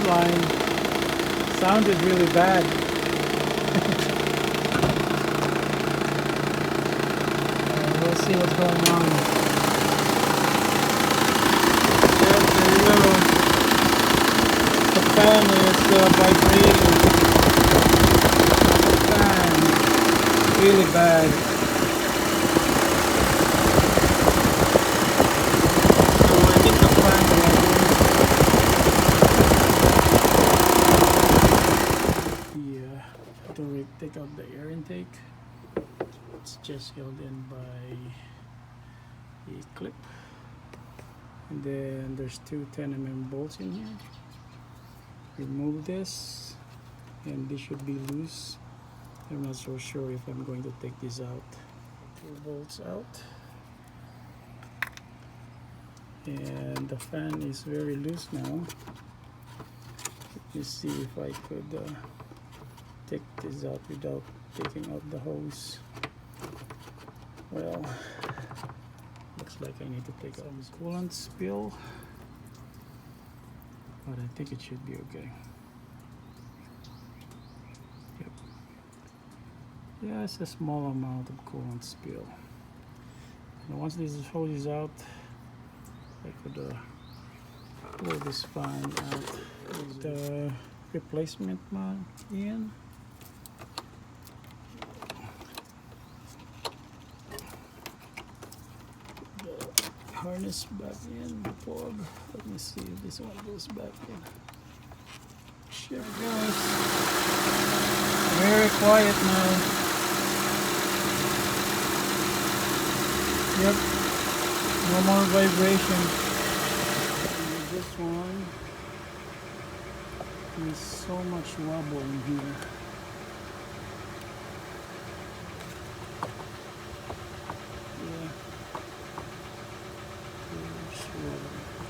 Ridgeline sounded really bad. We'll see what's going on. Yes, there you go. The fan is vibrating. The fan, really bad. So I think the fan to take out the air intake. It's just held in by a clip, and then there's two 10mm bolts in here. Remove this, and this should be loose. I'm not so sure if I'm going to take this out. Two bolts out, and the fan is very loose now. Let me see if I could take this out without taking out the hose. Well, looks like I need to take out some coolant spill, but I think it should be okay. Yep. Yeah, it's a small amount of coolant spill. And once this hose is out, I could pull this fan out with the replacement one in. Harness back in the plug. Let me see if this one goes back in. Sure goes. Very quiet now. Yep. No more vibration. And this one is so much wobble in here.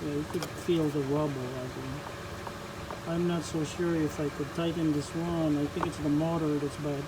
Yeah, you could feel the wobble. I'm not so sure if I could tighten this one. I think it's the motor that's bad.